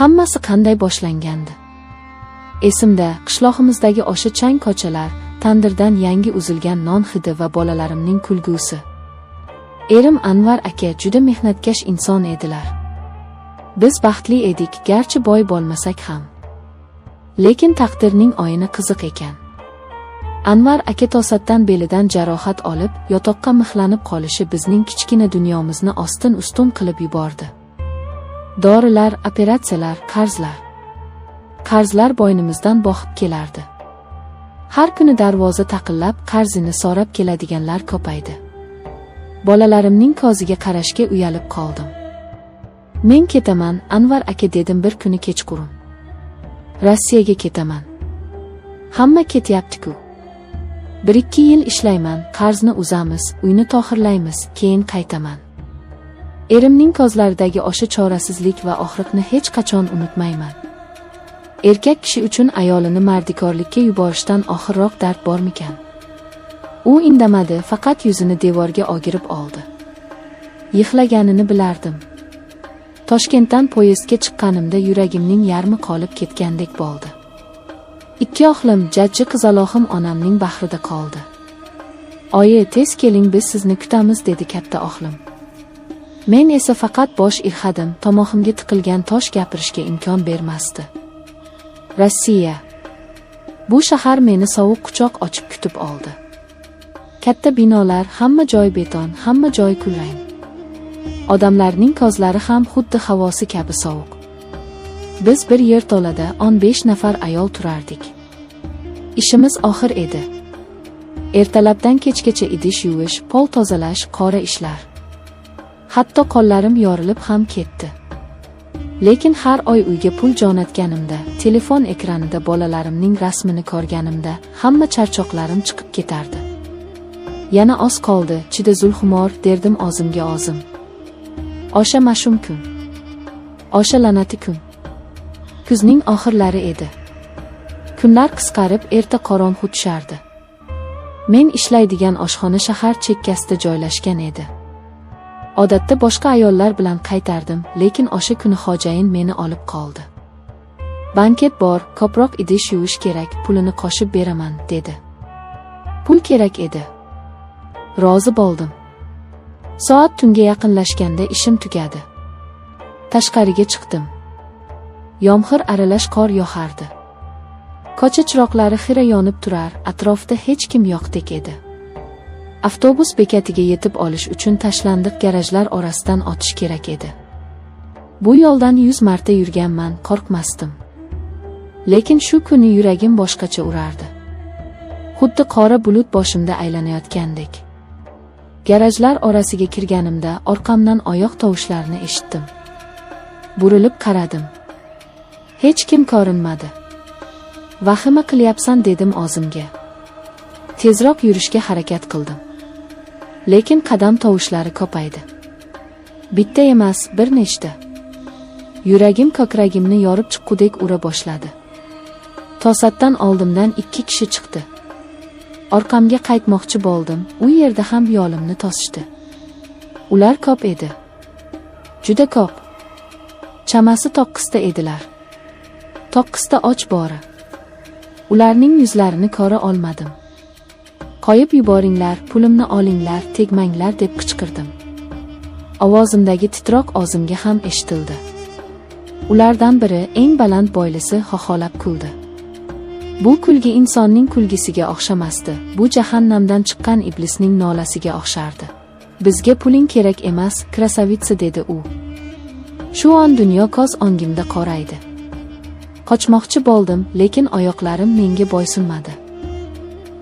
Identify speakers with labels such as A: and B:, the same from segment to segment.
A: Hammasi qanday boshlangandi? Esimda qishlog'imizdagi o'sha chang ko'chalar, tandirdan yangi uzilgan non hidi va bolalarimning kulgusi. Erim Anvar aka juda mehnatkash inson edilar. Biz baxtli edik, garchi boy bo'lmasak ham. Lekin taqdirning o'yini qiziq ekan. Anvar aka to'satdan belidan jarohat olib, yotoqqa mixlanib qolishi bizning kichkina dunyomizni ostin-ustun qilib yubordi. Dorilar, operatsiyalar, qarzlar. Qarzlar bo'ynimizdan boqib kelardi. Har kuni darvoza taqillab, qarzini so'rab keladiganlar ko'paydi. Bolalarimning ko'ziga qarashga uyalib qoldim. Men ketaman, Anvar aka dedim bir kuni kechqurun. Rossiyaga ketaman. Hamma ketyapti-ku. 1-2 yil ishlayman, qarzni uzamiz, uyni to'xirlaymiz, keyin qaytaman. Erimning ko'zlaridagi o'sha chorasizlik va og'riqni hech qachon unutmayman. Erkak kishi uchun ayolini mardikorlikka yuborishdan oxirroq dard bormikan? U indamadi, faqat yuzini devorga o'girib oldi. Yig'laganini bilardim. Toshkentdan poyezdga chiqqanimda yuragimning yarmi qolib ketgandek bo'ldi. 2 o'g'lim, jajji qizaloqim onamning bag'rida qoldi. "Oyi, tez keling, biz sizni kutamiz", dedi katta o'g'lim. Men esa faqat bosh irg'adim, tomog'imga tiqilgan tosh gapirishga imkon bermasdi. Rossiya. Bu shahar meni sovuq quchoq ochib kutib oldi. Katta binolar, hamma joy beton, hamma joy kulrang. Odamlarning ko'zlari ham xuddi havosi kabi sovuq. Biz bir yerto'lada 15 nafar ayol turardik. Ishimiz oxir edi. Ertalabdan kechgacha idish yuvish, pol tozalash, qora ishlar. Hatto qo'llarim yorilib ham ketdi. Lekin har oy uyga pul jo'natganimda, telefon ekranida bolalarimning rasmini ko'rganimda, hamma charchoqlarim chiqib ketardi. Yana oz qoldi, chida Zulxumor, derdim o'zimga o'zim. O'sha mash'um kun. O'sha la'nati kun. Kuzning oxirlari edi. Kunlar qisqarib, erta qorong'u tushardi. Men ishlaydigan oshxona shahar chekkasida joylashgan edi. Odatda boshqa ayollar bilan qaytardim, lekin o'sha kuni xo'jayin meni olib qoldi. "Banket bor, ko'proq idish yuvish kerak, pulini qo'shib beraman", dedi. Pul kerak edi. Rozi bo'ldim. Soat tunga yaqinlashganda ishim tugadi. Tashqariga chiqdim. Yomg'ir aralash qor yog'ardi. Ko'cha chiroqlari xira yonib turar, atrofda hech kim yo'qdek edi. Avtobus bekatiga yetib olish uchun tashlandiq garajlar orasidan o'tish kerak edi. Bu yo'ldan 100 marta yurganman, qo'rqmasdim. Lekin shu kuni yuragim boshqacha urardi. Xuddi qora bulut boshimda aylanayotgandek. Garajlar orasiga kirganimda orqamdan oyoq tovushlarini eshitdim. Burilib qaradim. Hech kim ko'rinmadi. "Vahima qilyapsan", dedim o'zimga. Tezroq yurishga harakat qildim. Lekin qadam tovushlari ko'paydi. Bitta emas, bir nechta. Yuragim ko'kragimni yorib chiqqudek ura boshladi. To'satdan oldimdan 2 kishi chiqdi. Orqamga qaytmoqchi bo'ldim, u yerda ham yo'limni to'sishdi. Ular ko'p edi. Juda ko'p. Chamasi 9 ta edilar. 9 ta och bora. Ularning yuzlarini ko'ra olmadim. "Qo'yib yuboringlar, pulimni olinglar, tegmanglar", deb qichqirdim. Ovozimdagi titroq o'zimga ham eshitildi. Ulardan biri, eng baland bo'ylisi, xoxolab kuldi. Bu kulgi insonning kulgisiga o'xshamasdi, bu jahannamdan chiqqan iblisning nolasiga o'xshardi. "Bizga puling kerak emas, krasavitsa", dedi u. Shu on dunyo ko'z o'ngimda qoraydi. Qochmoqchi bo'ldim, lekin oyoqlarim menga bo'ysunmadi.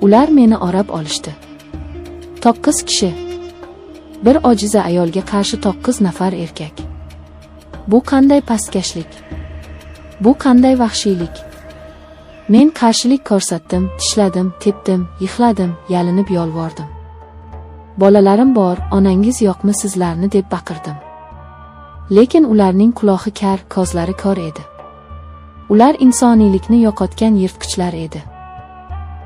A: Ular meni orab olishdi. 9 kishi. Bir ojiza ayolga qarshi 9 nafar erkak. Bu qanday pastkashlik? Bu qanday vahshiylik? Men qarshilik ko'rsatdim, tishladim, tepdim, yig'ladim, yalinib yolvordim. "Bolalarim bor, onangiz yo'qmi sizlarni?" deb baqirdim. Lekin ularning quloqi kar, ko'zlari ko'r edi. Ular insoniylikni yo'qotgan yirtqichlar edi.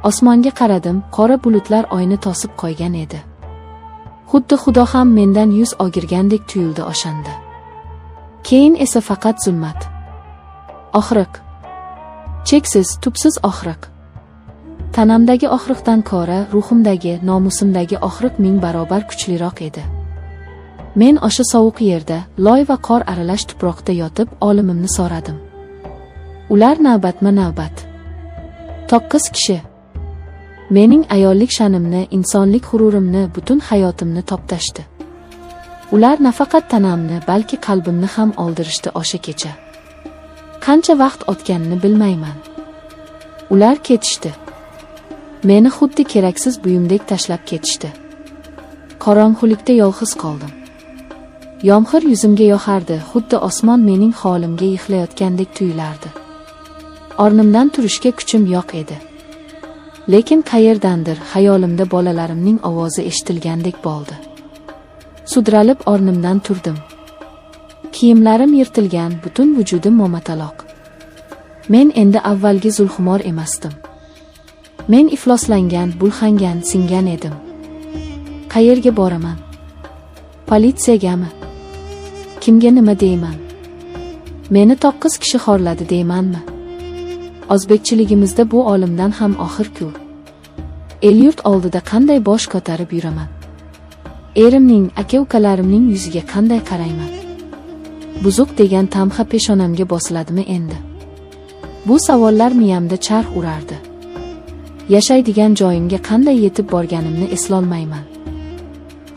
A: Osmonga qaradim, qora bulutlar oyni to'sib qo'ygan edi. Xuddi Xudo ham mendan yuz o'girgandek tuyuldi o'shanda. Keyin esa faqat zulmat. Og'riq. Cheksiz, tubsiz og'riq. Tanamdagi og'riqdan ko'ra ruhimdagi, nomusimdagi og'riq 1000 barobar kuchliroq edi. Men o'sha sovuq yerda, loy va qor aralash tuproqda yotib olimimni so'radim. Ular navbatma-navbat. 9 kishi. Mening ayollik sha'nimni, insonlik g'ururimni, butun hayotimni toptashdi. Ular nafaqat tanamni, balki qalbimni ham oldirishdi o'sha kecha. Qancha vaqt o'tganini bilmayman. Ular ketishdi. Meni xuddi keraksiz buyumdek tashlab ketishdi. Qorong'ulikda yolg'iz qoldim. Yomg'ir yuzimga yog'ardi, xuddi osmon mening holimga yig'layotgandek tuyulardi. O'rnimdan turishga kuchim yo'q edi. Lekin qayerdandir xayolimda bolalarimning ovozi eshitilgandek bo'ldi. Sudralib o'rnimdan turdim. Kiyimlarim yirtilgan, butun vujudim momataloq. Men endi avvalgi Zulxumor emasdim. Men ifloslangan, bulg'angan, singan edim. Qayerga boraman? Politsiyagami? Kimga nima deyman? Meni 9 kishi xorladi deymanmi? O'zbekchiligimizda bu olimdan ham oxir-ku. El-yurt oldida qanday bosh ko'tarib yuraman? Erimning, aka-ukalarimning yuziga qanday qarayman? Buzuq degan tamxa peshonamga bosiladimi endi? Bu savollar miyamda charx urardi. Yashaydigan joyimga qanday yetib borganimni eslolmayman.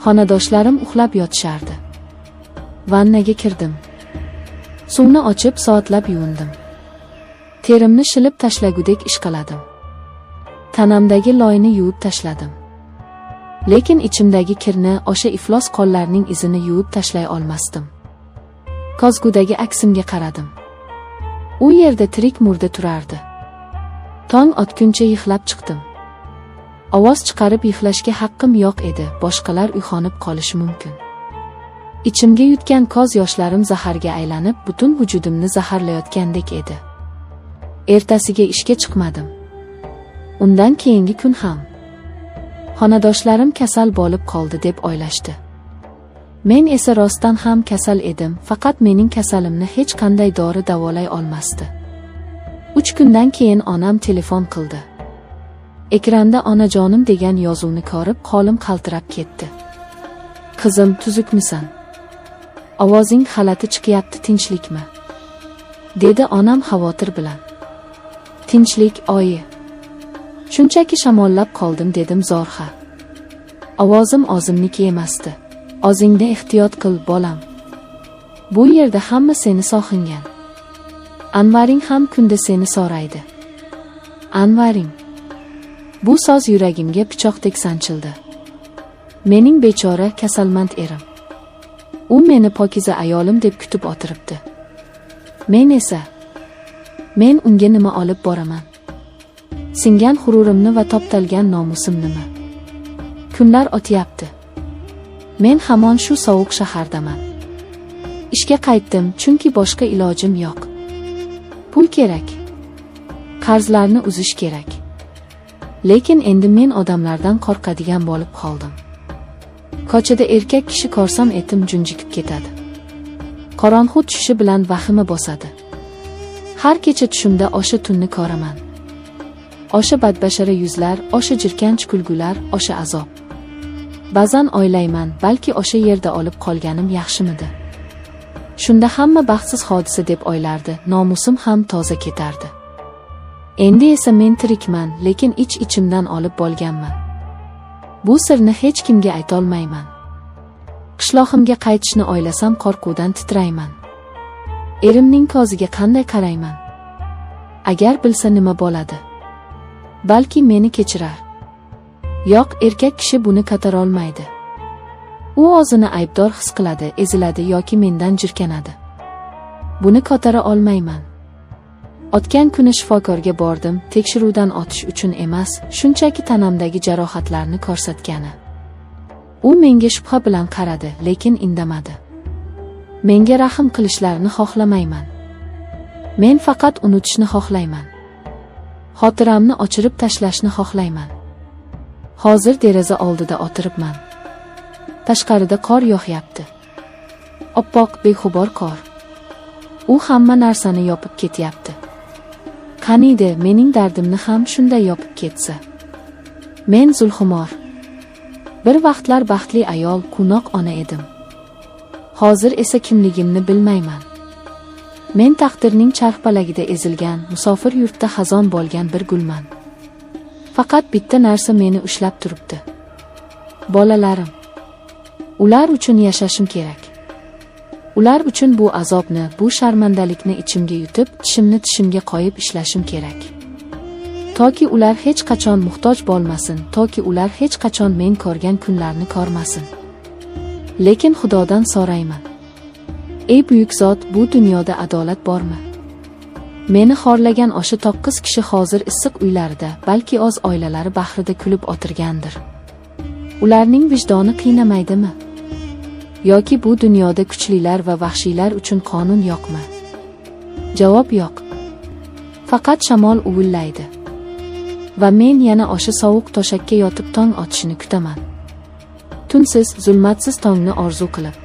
A: Xonadoshlarim uxlab yotishardi. Vannaga kirdim. Suvni ochib soatlab yuvindim. Terimni shilib tashlagudek ishqaladim. Tanamdagi loyni yuvib tashladim. Lekin ichimdagi kirni, o'sha iflos qonlarning izini yuvib tashlay olmasdim. Kozgudagi aksimga qaradim. U yerda tirik murda turardi. Tong otguncha yig'lab chiqdim. Ovoz chiqarib yig'lashga haqqim yo'q edi, boshqalar uyg'onib qolishi mumkin. Ichimga yutgan ko'z yoshlarim zaharga aylanib, butun vujudimni zaharlayotgandek edi. Ertasiga ishga chiqmadim. Undan keyingi kun ham. Xonadoshlarim kasal bo'lib qoldi deb o'ylashdi. Men esa rostdan ham kasal edim, faqat mening kasalimni hech qanday dori davolay olmasdi. 3 kundan keyin onam telefon qildi. Ekranda onajonim degan yozuvni ko'rib qo'lim qaltirab ketdi. Qizim, tuzukmisan? Ovozing g'alati chiqyapti, tinchlikmi? Dedi onam xavotir bilan. Tinchlik, oyi. Shunchaki shamollab qoldim, dedim zo'rg'a. Ovozim o'zimniki emasdi. O'zingda ehtiyot qil, bolam. Bu yerda hamma seni sog'ingan. Anvaring ham kunda seni so'raydi. Anvaring. Bu so'z yuragimga pichoqdek sanchildi. Mening bechora kasalmand erim. U meni pokiza ayolim deb kutib o'tiribdi. Men unga nima olib boraman? Singan g'ururimni va toptalgan nomusim nima? Kunlar o'tyapti. Men hamon shu sovuq shahardaman. Ishga qaytdim, chunki boshqa ilojim yo'q. Pul kerak. Qarzlarni uzish kerak. Lekin endi men odamlardan qo'rqadigan bo'lib qoldim. Ko'chada erkak kishi ko'rsam etim junjikib ketadi. Qorong'u tushishi bilan vahima bosadi. Har kecha tushimda o'sha tunni ko'raman. O'sha badbashara yuzlar, o'sha jirkanch kulgular, o'sha azob. Ba'zan o'ylayman, balki o'sha yerda olib qolganim yaxshimidi? Shunda hamma baxtsiz hodisa deb o'ylardi, nomusim ham toza ketardi. Endi esa men tirikman, lekin ich-ichimdan olib bo'lganman. Bu sirni hech kimga aytolmayman. Qishlog'imga qaytishni o'ylasam qo'rquvdan titrayman. Erimning ko'ziga qanday qarayman? Agar bilsa nima bo'ladi? Balki meni kechirar. Yo'q, erkak kishi buni ko'tara olmaydi. U o'zini aybdor his qiladi, eziladi yoki mendan jirkanadi. Buni ko'tara olmayman. O'tgan kuni shifokorga bordim, tekshiruvdan o'tish uchun emas, shunchaki tanamdagi jarohatlarni ko'rsatgani. U menga shubha bilan qaradi, lekin indamadi. Menga rahm qilishlarini xohlamayman. Men faqat unutishni xohlayman. Xotiramni o'chirib tashlashni xohlayman. Hozir deraza oldida o'tiribman. Tashqarida qor yog'yapti. Oppoq, beg'ubor qor. U hamma narsani yopib ketyapti. Qaniydi mening dardimni ham shunday yopib ketsa. Men Zulxumor. Bir vaqtlar baxtli ayol, quvnoq ona edim. Hozir esa kimligimni bilmayman. Men taqdirning charxpalagida ezilgan, musofir yurtda xazon bo'lgan bir gulman. Faqat bitta narsa meni ushlab turibdi. Bolalarim. Ular uchun yashashim kerak. Ular uchun bu azobni, bu sharmandalikni ichimga yutib, tishimni tishimga qo'yib ishlashim kerak. Toki ular hech qachon muhtoj bo'lmasin, toki ular hech qachon men ko'rgan kunlarni ko'rmasin. Lekin Xudodan so'rayman. Ey buyuk zot, bu dunyoda adolat bormi? Meni xorlagan o'sha 9 kishi hozir issiq uylarida, balki oz oilalari bahrida kulib o'tirgandir. Ularning vijdoni qiynamaydimi? Yoki bu dunyoda kuchlilar va vahshiylar uchun qonun yo'qmi? Javob yo'q. Faqat shamol uvillaydi. Va men yana o'sha sovuq to'shakka yotib tong otishini kutaman. Tunsiz, zulmatsiz tongni orzu qilib.